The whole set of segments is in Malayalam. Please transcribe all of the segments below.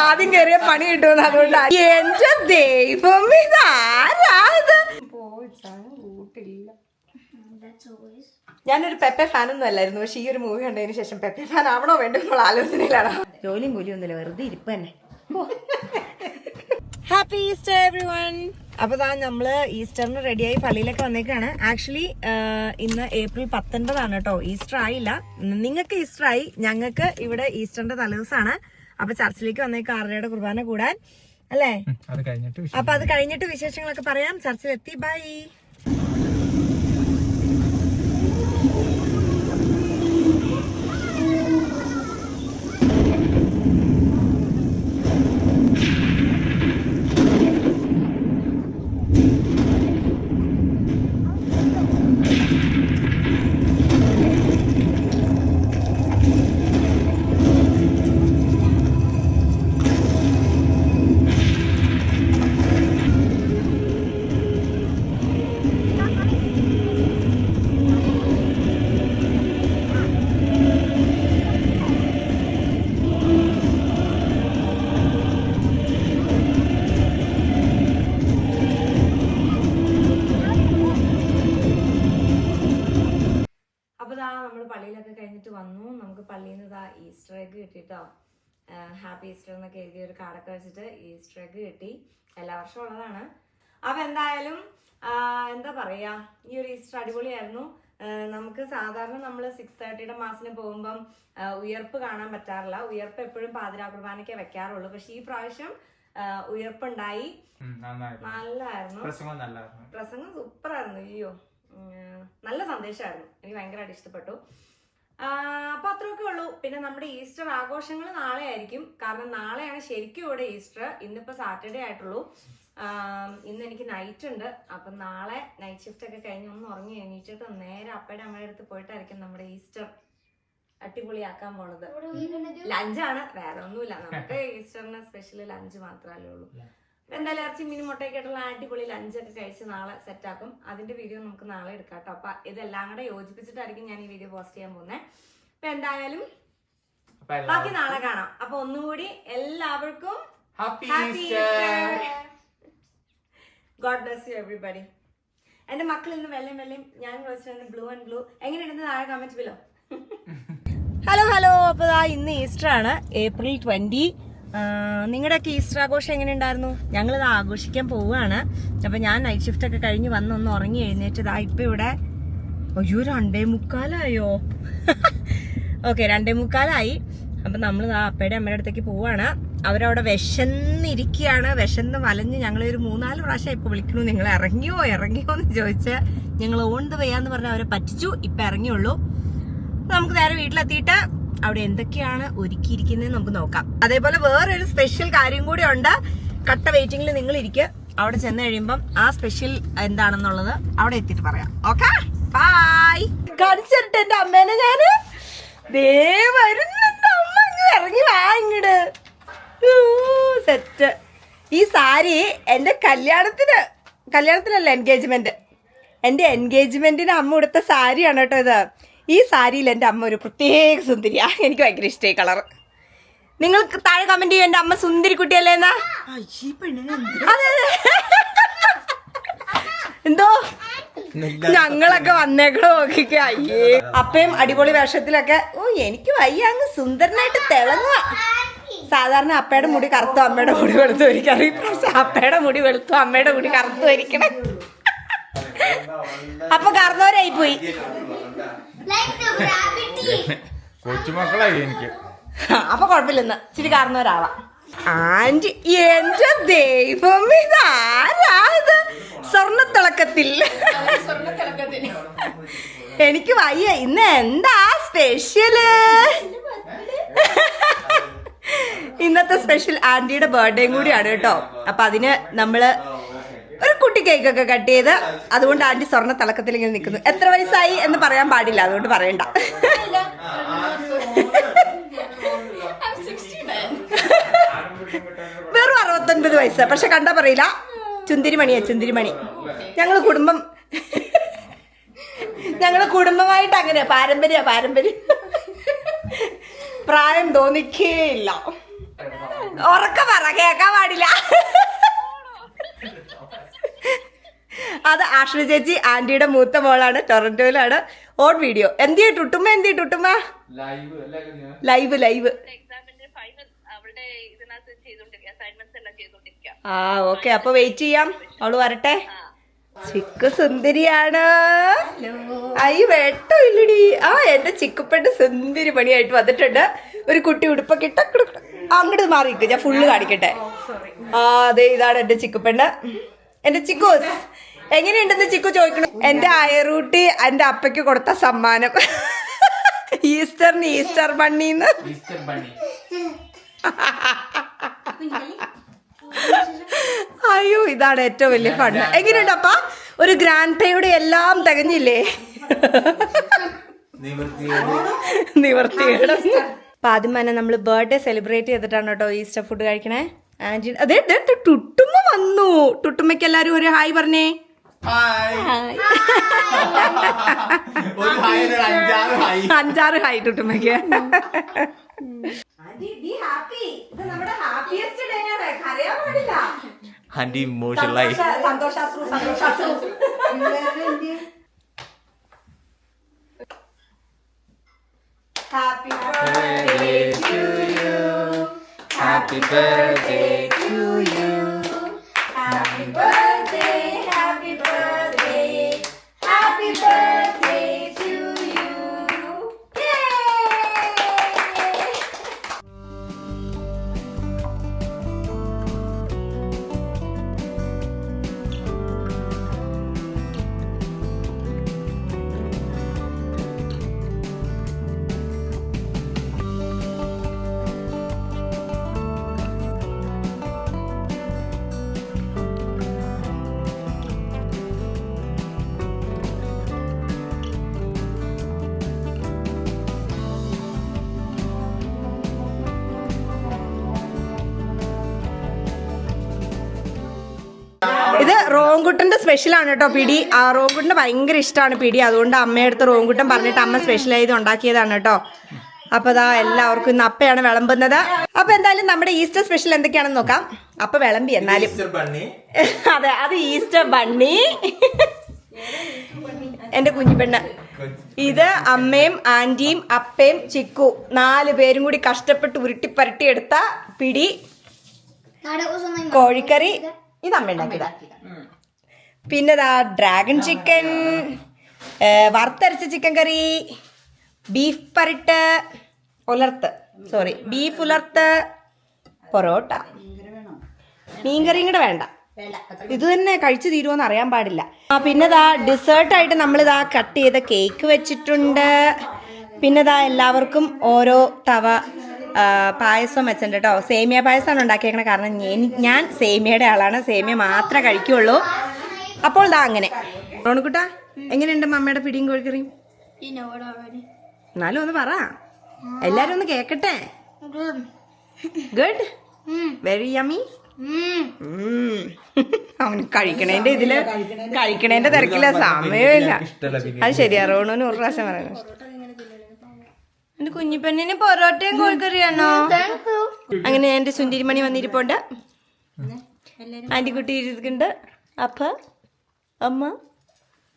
ആദ്യം കയറിയ പണി കിട്ടുമെന്ന് അതുകൊണ്ടാണ്. എന്റെ ദൈവം ഇതാരാത്? കൂട്ടില്ല. ഞാനൊരു പെപ്പെ ഫാനൊന്നും അല്ലായിരുന്നു, പക്ഷെ ഈ ഒരു മൂവി കണ്ടതിന് ശേഷം പെപ്പെ ഫാൻ ആവണോ വേണ്ടോ എന്നുള്ള ആലോചനയിലാണ്. ജോലിയും കൂലിയൊന്നുമില്ല, വെറുതെ ഇരിപ്പ് തന്നെ. Happy Easter everyone. അപ്പൊ നമ്മള് ഈസ്റ്ററിന് റെഡിയായി പള്ളിയിലൊക്കെ വന്നേക്കാണ്. ആക്ച്വലി ഇന്ന് ഏപ്രിൽ 19 കേട്ടോ. ഈസ്റ്റർ ആയില്ല. നിങ്ങൾക്ക് ഈസ്റ്റർ ആയി, ഞങ്ങൾക്ക് ഇവിടെ ഈസ്റ്ററിന്റെ തലേദിവസമാണ്. അപ്പൊ ചർച്ചിലേക്ക് വന്നേക്ക് 6:30 കുർബാന കൂടാൻ അല്ലേ. അപ്പൊ അത് കഴിഞ്ഞിട്ട് വിശേഷങ്ങളൊക്കെ പറയാം. ചർച്ചിലെത്തി. ബൈ. നമ്മള് പള്ളിയിലൊക്കെ കഴിഞ്ഞിട്ട് വന്നു. നമുക്ക് പള്ളിയിൽ നിന്ന് ഈസ്റ്റർ എഗ് കിട്ടിട്ടോ. ഹാപ്പി ഈസ്റ്റർ എന്നൊക്കെ എഴുതിയ ഒരു കാർഡൊക്കെ വെച്ചിട്ട് ഈസ്റ്റർ എഗ് കിട്ടി. എല്ലാ വർഷവും ഉള്ളതാണ്. അപ്പൊ എന്തായാലും എന്താ പറയാ, ഈ ഒരു ഈസ്റ്റർ അടിപൊളിയായിരുന്നു. നമുക്ക് സാധാരണ നമ്മൾ 6:30 മാസിന് പോകുമ്പം ഉയർപ്പ് കാണാൻ പറ്റാറില്ല. ഉയർപ്പ് എപ്പോഴും പാതിരാ കുർബാനയ്ക്ക് വെക്കാറുള്ളൂ. പക്ഷെ ഈ പ്രാവശ്യം ഉയർപ്പുണ്ടായി. നല്ലായിരുന്നു. പ്രസംഗം സൂപ്പറായിരുന്നു. അയ്യോ, നല്ല സന്ദേശമായിരുന്നു. എനിക്ക് ഭയങ്കരമായിട്ട് ഇഷ്ടപ്പെട്ടു. അപ്പൊ അത്രയൊക്കെ ഉള്ളൂ. പിന്നെ നമ്മുടെ ഈസ്റ്റർ ആഘോഷങ്ങൾ നാളെ ആയിരിക്കും. കാരണം നാളെയാണ് ശരിക്കും ഇവിടെ ഈസ്റ്റർ. ഇന്നിപ്പോ സാറ്റർഡേ ആയിട്ടുള്ളൂ. ഇന്ന് എനിക്ക് നൈറ്റ് ഉണ്ട്. അപ്പൊ നാളെ നൈറ്റ് ഷിഫ്റ്റ് ഒക്കെ കഴിഞ്ഞ് ഒന്ന് ഉറങ്ങി എണീറ്റിട്ട് നേരെ അപ്പയുടെ അമ്മയുടെ അടുത്ത് പോയിട്ടായിരിക്കും നമ്മുടെ ഈസ്റ്റർ അടിപൊളിയാക്കാൻ പോണത്. ലഞ്ചാണ്, വേറെ ഒന്നുമില്ല. നമുക്ക് ഈസ്റ്ററിന് സ്പെഷ്യൽ ലഞ്ച് മാത്രമല്ലേ ഉള്ളൂ. എന്തായാലും ഇറച്ചി മീൻ മുട്ടയൊക്കെയായിട്ടുള്ള അടിപൊളി ലഞ്ചൊക്കെ കഴിച്ച് നാളെ സെറ്റാക്കും. അതിന്റെ വീഡിയോ നമുക്ക് നാളെ എടുക്കാം കേട്ടോ. അപ്പൊ ഇതെല്ലാം കൂടെ യോജിപ്പിച്ചിട്ടായിരിക്കും ഞാൻ ഈ വീഡിയോ പോസ്റ്റ് ചെയ്യാൻ പോകുന്നത്. അപ്പൊ എന്തായാലും ബാക്കി നാളെ കാണാം. അപ്പൊ ഒന്നുകൂടി എല്ലാവർക്കും happy Easter. God bless you everybody. എന്റെ മക്കൾ ഇന്ന് വെള്ളയും ഞാൻ ബ്ലൂ ആൻഡ് ബ്ലൂ. എങ്ങനെയുണ്ടെന്ന് താഴെ കമന്റ് ബിലോ. ഹലോ. അപ്പൊ ഇന്ന് ഈസ്റ്റർ ആണ്, ഏപ്രിൽ 20. നിങ്ങളുടെയൊക്കെ ഈസ്റ്റർ ആഘോഷം എങ്ങനെ ഉണ്ടായിരുന്നു? ഞങ്ങളിത് ആഘോഷിക്കാൻ പോവുകയാണ്. അപ്പൊ ഞാൻ നൈറ്റ് ഷിഫ്റ്റ് ഒക്കെ കഴിഞ്ഞ് വന്നൊന്ന് ഉറങ്ങി എഴുന്നേറ്റതാ. ഇപ്പൊ ഇവിടെ 2:45 ഓക്കെ, 2:45. അപ്പൊ നമ്മൾ അപ്പയുടെ അമ്മയുടെ അടുത്തേക്ക് പോവാണ്. അവരവിടെ വിശന്നിരിക്കുകയാണ്. വിശന്ന് വലഞ്ഞ് ഞങ്ങളൊരു 3-4 പ്രാവശ്യം ഇപ്പൊ വിളിക്കണു, നിങ്ങൾ ഇറങ്ങിയോ എന്ന് ചോദിച്ച് ഞങ്ങൾ ഓൺ ദ വേയാന്ന് പറഞ്ഞ് അവരെ പറ്റിച്ചു. ഇപ്പൊ ഇറങ്ങിയുള്ളൂ. നമുക്ക് നേരെ വീട്ടിലെത്തിയിട്ട് അവിടെ എന്തൊക്കെയാണ് ഒരുക്കിയിരിക്കുന്നത് നമുക്ക് നോക്കാം. അതേപോലെ വേറൊരു സ്പെഷ്യൽ കാര്യം കൂടി ഉണ്ട്. കട്ട വെയിറ്റിംഗിൽ നിങ്ങൾ ഇരിക്കുക. അവിടെ ചെന്ന് കഴിയുമ്പം ആ സ്പെഷ്യൽ എന്താണെന്നുള്ളത് അവിടെ എത്തിയിട്ട് പറയാം. Okay, bye. കാണിച്ചിട്ട് എന്റെ അമ്മേനെ ഞാന് വരുന്നുണ്ട്. അമ്മ ഇറങ്ങി വാ ഇങ്ങട്. സെറ്റ്. ഈ സാരി എന്റെ കല്യാണത്തിനല്ല, എന്റെ എൻഗേജ്മെന്റിന് അമ്മ ഉടുത്ത സാരിയാണ് കേട്ടോ ഇത്. ഈ സാരിയിൽ എൻ്റെ അമ്മ ഒരു പ്രത്യേക സുന്ദരിയാ. എനിക്ക് ഭയങ്കര ഇഷ്ടമായി കളർ. നിങ്ങൾക്ക് താഴെ കമന്റ് ചെയ്യും എന്റെ അമ്മ സുന്ദരി കുട്ടിയല്ലേ എന്നാ. എന്തോ ഞങ്ങളൊക്കെ വന്നേക്കണോ നോക്കിക്കേ. അയ്യേ, അപ്പയും അടിപൊളി വേഷത്തിലൊക്കെ. എനിക്ക് വയ്യ, അങ്ങ് സുന്ദരനായിട്ട് തിളങ്ങുക. സാധാരണ അപ്പയുടെ മുടി കറുത്തോ അമ്മയുടെ മുടി വെളുത്തു വരിക്കാറ്. ഇപ്രാവശ്യം അപ്പയുടെ മുടി വെളുത്തു അമ്മയുടെ മുടി കറുത്തു വരിക്കണം. അപ്പൊ കറുത്തവരായി പോയി. കൊച്ചുമക്കളായി എനിക്ക്. അപ്പൊ കുഴപ്പമില്ലെന്ന് ഇച്ചിരി കാരണവരാവാം. ആന്റി, എന്റെ ദൈവം ഇതാരാത്? സ്വർണ്ണത്തിളക്കത്തിൽ എനിക്ക് വയ്യ. ഇന്ന് എന്താ സ്പെഷ്യല്? ഇന്നത്തെ സ്പെഷ്യൽ ആന്റിയുടെ ബർത്ത്ഡേയും കൂടിയാണ് കേട്ടോ. അപ്പൊ അതിന് നമ്മള് ഒരു കുട്ടി കേക്കൊക്കെ കട്ട് ചെയ്ത്, അതുകൊണ്ട് ആന്റി സ്വർണ്ണ തിളക്കത്തിൽ ഇങ്ങനെ നിൽക്കുന്നു. എത്ര വയസ്സായി എന്ന് പറയാൻ പാടില്ല, അതുകൊണ്ട് പറയണ്ട. വെറും 69 വയസ്സ്. പക്ഷെ കണ്ടാ പറയില്ല, ചുന്തിരിമണിയാ ചുന്തിരിമണി. ഞങ്ങള് കുടുംബമായിട്ട് അങ്ങനെ പാരമ്പര്യം പ്രായം തോന്നിക്കേയില്ല. ഉറക്ക പറ, കേക്കാൻ പാടില്ല. അത് ആശ്രയ ചേച്ചി ആന്റിയുടെ മൂത്ത മോളാണ്, ടൊറന്റോയിലാണ്. On video. എന്തിയ ടുട്ടുമ്മ, ടുട്ടുമ്മ ലൈവ്. ആ ഓക്കെ, അപ്പൊ വെയിറ്റ് ചെയ്യാം, അവള് വരട്ടെ. ചിക്കു സുന്ദരിയാണ്. അയ്യ വെട്ടോ ഇല്ലടി. ആ എന്റെ ചിക്കുപ്പെട്ട് സുന്ദരി പണിയായിട്ട് വന്നിട്ടുണ്ട്. ഒരു കുട്ടി ഉടുപ്പൊക്കെ ഇട്ട അങ്ങോട്ട് മാറിയിരിക്കും, ഞാൻ ഫുള്ള് കാണിക്കട്ടെ. ആ അതെ, ഇതാണ് എന്റെ ചിക്കുപ്പെണ്ണ്. എന്റെ ചിക്കൂസ് എങ്ങനെയുണ്ടെന്ന് ചിക്കു ചോദിക്കണം. എന്റെ അയറൂട്ടി എന്റെ അപ്പയ്ക്ക് കൊടുത്ത സമ്മാനം, ഈസ്റ്റർ ബണ്ണിന്ന്. അയ്യോ, ഇതാണ് ഏറ്റവും വലിയ ഫണ്ട്. എങ്ങനെയുണ്ടപ്പ? ഒരു ഗ്രാൻഡ് പേയുടെ എല്ലാം തികഞ്ഞില്ലേ? നിവർത്തിയുടെ. അപ്പൊ ആദ്യം തന്നെ നമ്മള് ബർത്ത്ഡേ സെലിബ്രേറ്റ് ചെയ്തിട്ടാണ് കേട്ടോ ഈസ്റ്റർ ഫുഡ് കഴിക്കണേ. ആന്റി അതെ ടുട്ടുമ്മ വന്നു. ടുട്ടുമ്മയ്ക്ക് എല്ലാരും ഒരു ഹായ് പറഞ്ഞേ. അഞ്ചാറ് ഹായ് ടുട്ടുമ്മയ്ക്ക്. ആന്റി ഇമോഷണലായി. Happy birthday to you. Happy birthday to you. Happy birthday, happy birthday. Happy birthday to you. Yay! ഇത് റോങ്കുട്ടന്റെ സ്പെഷ്യൽ ആണ് കേട്ടോ പിടി. ആ റോങ്കുട്ടന് ഭയങ്കര ഇഷ്ടമാണ് പിടി, അതുകൊണ്ട് അമ്മയടുത്ത് റോങ്കുട്ടൻ പറഞ്ഞിട്ട് അമ്മ സ്പെഷ്യൽ ചെയ്ത് ഉണ്ടാക്കിയതാണ് കേട്ടോ. അപ്പൊ അതാ എല്ലാവർക്കും ഇന്ന് അപ്പയാണ് വിളമ്പുന്നത്. അപ്പൊ എന്തായാലും നമ്മുടെ ഈസ്റ്റർ സ്പെഷ്യൽ എന്തൊക്കെയാണെന്ന് നോക്കാം. അപ്പൊ വിളമ്പി എന്നാലും അതെ, അത് ഈസ്റ്റർ ബണ്ണി. എന്റെ കുഞ്ഞിപ്പെണ്ണ്. ഇത് അമ്മയും ആന്റിയും അപ്പയും ചിക്കു 4 പേരും കൂടി കഷ്ടപ്പെട്ട് ഉരുട്ടിപ്പരട്ടി എടുത്ത പിടി കോഴിക്കറി. ഇത് അമ്മ ഉണ്ടാക്കിയതാ. പിന്നെ ഡ്രാഗൺ ചിക്കൻ, വറുത്തരച്ച ചിക്കൻ കറി, ബീഫ് പരട്ട് ബീഫ് ഉലർത്ത്, പൊറോട്ട, മീൻകറിയും കൂടെ വേണ്ട. ഇത് തന്നെ കഴിച്ചു തീരുമോന്ന് അറിയാൻ പാടില്ല. പിന്നെ ഡിസേർട്ടായിട്ട് നമ്മളിതാ കട്ട് ചെയ്ത കേക്ക് വെച്ചിട്ടുണ്ട്. പിന്നെ എല്ലാവർക്കും ഓരോ തവ പായസം വെച്ചിട്ടുണ്ട് കേട്ടോ. സേമിയ പായസമാണ് ഉണ്ടാക്കിയേക്കണേ, കാരണം ഞാൻ സേമിയയുടെ ആളാണ്, സേമിയ മാത്രമേ കഴിക്കുള്ളൂ. അപ്പോൾ അങ്ങനെ. റോണുക്കുട്ടാ എങ്ങനെയുണ്ട് മമ്മയുടെ പിടിയും കോഴിക്കറിയും? എന്നാലും ഒന്ന് പറ, എല്ലാരും ഒന്ന് കേക്കട്ടെ. Good, very yummy. അവന് കഴിക്കണേന്റെ തിരക്കില്ല, സമയമില്ല. അത് ശരിയാ, റോണുവിന് ഒരു പ്രാവശ്യം പറയുന്നത്. എന്റെ കുഞ്ഞിപ്പെണ്ണിന് പൊറോട്ടയും കോഴിക്കറിയാണോ? അങ്ങനെ എന്റെ സുന്ദരിമണി വന്നിരിപ്പുണ്ട്, ആന്റിക്കുട്ടി ഇരിക്കുന്നുണ്ട്, അപ്പ അമ്മ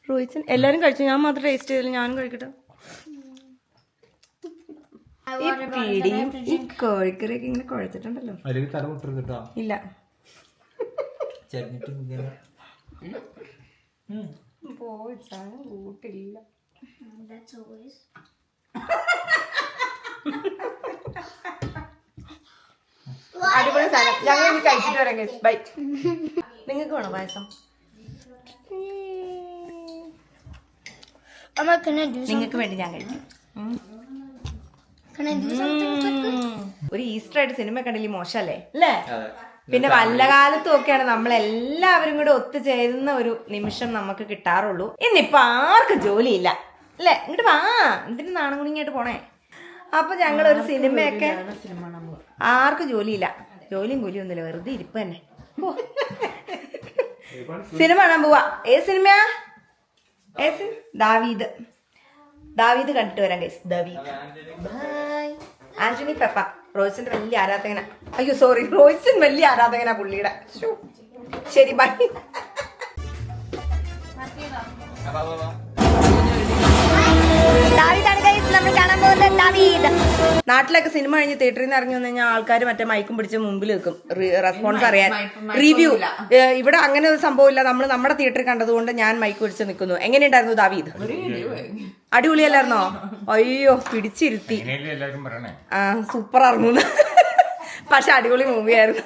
റോയിച്ചൻ എല്ലാരും കഴിച്ചു. ഞാൻ മാത്രം ടേസ്റ്റ് ചെയ്തില്ല, ഞാനും കഴിക്കട്ടെ. ഈ പിടിയും ഈ കോഴിക്കറിയൊക്കെ ഇങ്ങനെ കുഴച്ചിട്ടുണ്ടല്ലോ. ഇല്ല കൂട്ടില്ല. അടിപൊളി സാധനം. ഞങ്ങൾ കഴിച്ചിട്ട് വരാം. ബൈ. നിങ്ങൾക്ക് വേണോ പായസം? നിങ്ങൾക്ക് വേണ്ടി ഞാൻ കഴിക്കും. ഒരു ഈസ്റ്റർ ആയിട്ട് സിനിമ കണ്ടില്ലേ, മോശമല്ലേ അല്ലേ? പിന്നെ വല്ല കാലത്തും ഒക്കെയാണ് നമ്മളെല്ലാവരും കൂടെ ഒത്തുചേരുന്ന ഒരു നിമിഷം നമുക്ക് കിട്ടാറുള്ളൂ. ഇന്നിപ്പോ ആർക്കും ജോലിയില്ല അല്ലേ? ഇങ്ങോട്ട് വാ, എന്തിനു നാണുകുണിങ്ങായിട്ട് പോണേ. അപ്പൊ ഞങ്ങളൊരു സിനിമയൊക്കെ, ആർക്കും ജോലിയില്ല, ജോലിയും കൂലിയും ഒന്നുമില്ല, വെറുതെ ഇരിപ്പ് തന്നെ. സിനിമ കാണാൻ പോവാ. ഏത് സിനിമയാ? ദാവീദ് കണ്ടിട്ട് വരാം ഗൈസ്. ദാവീദ്. ബൈ. ആന്റണി പെപ്പ റോയ്സിന്റെ വലിയ ആരാധകന. അയ്യോ സോറി, റോയ്സിൻ വലിയ ആരാധകനാ പുള്ളിയുടെ. ശരി ബൈ. നമ്മൾ കാണാൻ പോകുന്നത് ദാവീദ്. നാട്ടിലൊക്കെ സിനിമ കഴിഞ്ഞ് തിയേറ്ററിൽ നിന്ന് ഇറങ്ങി വന്നു കഴിഞ്ഞാൽ ആൾക്കാർ മറ്റേ മൈക്കും പിടിച്ച് മുമ്പിൽ വെക്കും റെസ്പോൺസ് അറിയാൻ, റിവ്യൂ. ഇവിടെ അങ്ങനെ ഒരു സംഭവമില്ല. നമ്മൾ നമ്മുടെ തിയേറ്ററിൽ കണ്ടതുകൊണ്ട് ഞാൻ മൈക്ക് പിടിച്ച് നിൽക്കുന്നു. എങ്ങനെയുണ്ടായിരുന്നു ദാവീദ്? അടിപൊളിയല്ലായിരുന്നോ? അയ്യോ പിടിച്ചിരുത്തി. ആ സൂപ്പർ ആയിരുന്നു. പക്ഷെ അടിപൊളി മൂവിയായിരുന്നു.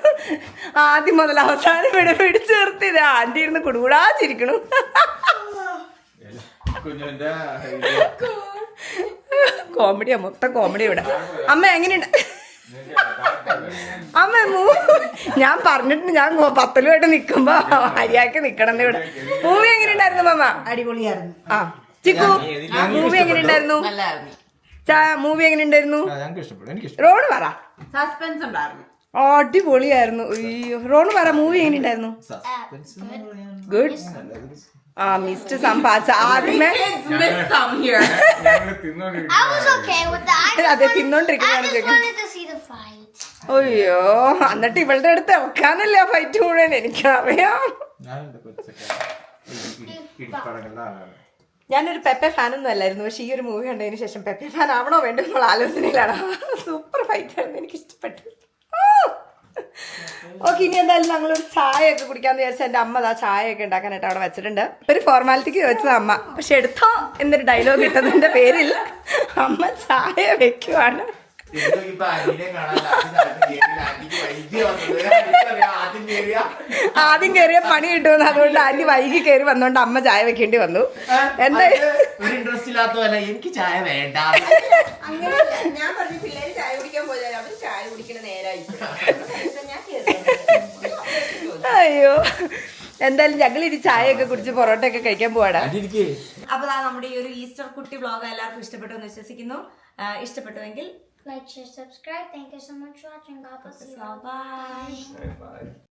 ആദ്യം മുതൽ അവസാനം ഇവിടെ പിടിച്ചു നിർത്തിയത് ആന്റി ഇരുന്ന് കുടുകൂടാച്ചിരിക്കണു. കോമഡിയാ, മൊത്തം കോമഡി ഇവിടെ. അമ്മ എങ്ങനെയുണ്ട്? അമ്മ ഞാൻ പറഞ്ഞിട്ട് ഞാൻ പത്തലുമായിട്ട് നിക്കുമ്പോ അരിയാക്കി നിക്കണം ഇവിടെ. മൂവി എങ്ങനെയുണ്ടായിരുന്നു അമ്മ? അടിപൊളിയായിരുന്നു. ആ ചിക്കു മൂവി എങ്ങനെയുണ്ടായിരുന്നു? മൂവി എങ്ങനെയുണ്ടായിരുന്നു? റോണ് പറ. സസ്പെൻസ് ഉണ്ടായിരുന്നു. അടിപൊളിയായിരുന്നു. അയ്യോ റോണ് പറ, മൂവി എങ്ങനെയുണ്ടായിരുന്നു? ഗുഡ്. ആ മിസ്റ്റ് സംഭാച്ച ആദ്യമേ അതെ തിന്നോണ്ടിരിക്കുന്നതാണ്. അയ്യോ എന്നിട്ട് ഇവളുടെ അടുത്ത് ഇറക്കാനല്ലേ ആ ഫൈറ്റ് കൂടാൻ എനിക്കറിയാം. ഞാനൊരു പെപ്പെ ഫാനൊന്നും അല്ലായിരുന്നു. പക്ഷെ ഈ ഒരു മൂവി കണ്ടതിന് ശേഷം പെപ്പെ ഫാൻ ആവണോ വേണ്ടോ എന്നുള്ള ആലോചനയിലാണ്. സൂപ്പർ ഫൈറ്റ് ആയിരുന്നു, എനിക്ക് ഇഷ്ടപ്പെട്ടു. ഓക്കെ, ഇനി എന്തായാലും ഞങ്ങളൊരു ചായ ഒക്കെ കുടിക്കാന്ന് വിചാരിച്ചാൽ എൻ്റെ അമ്മ ആ ചായ ഒക്കെ ഉണ്ടാക്കാനായിട്ട് അവിടെ വെച്ചിട്ടുണ്ട്. ഒരു ഫോർമാലിറ്റിക്ക് വെച്ചത് അമ്മ. പക്ഷെ എടുത്തോ എന്നൊരു ഡയലോഗ് ഇട്ടതിന്റെ പേരിൽ അമ്മ ചായ വെക്കുവാണ്. ആദ്യം കയറിയ പണി കിട്ടുമെന്ന്, അതുകൊണ്ട് ആന്റി വൈകി കയറി വന്നോണ്ട് അമ്മ ചായ വെക്കേണ്ടി വന്നു. എന്തായാലും എനിക്ക് ചായ വേണ്ട. ഞാൻ പറഞ്ഞു പിള്ളേര് ചായ കുടിക്കാൻ പോയാൽ അവർ ചായ കുടിക്കണ നേരായി. അയ്യോ എന്തായാലും ഞങ്ങൾ ഇനി ചായയൊക്കെ കുടിച്ച് പൊറോട്ട ഒക്കെ കഴിക്കാൻ പോവാടാ. അപ്പൊ നമ്മുടെ ഈ ഒരു ഈസ്റ്റർ കുട്ടി വ്ളോഗ് എല്ലാവർക്കും ഇഷ്ടപ്പെട്ടു എന്ന് വിശ്വസിക്കുന്നു. ഇഷ്ടപ്പെട്ടുവെങ്കിൽ like, share, subscribe. Thank you so much for watching. God bless you. Bye.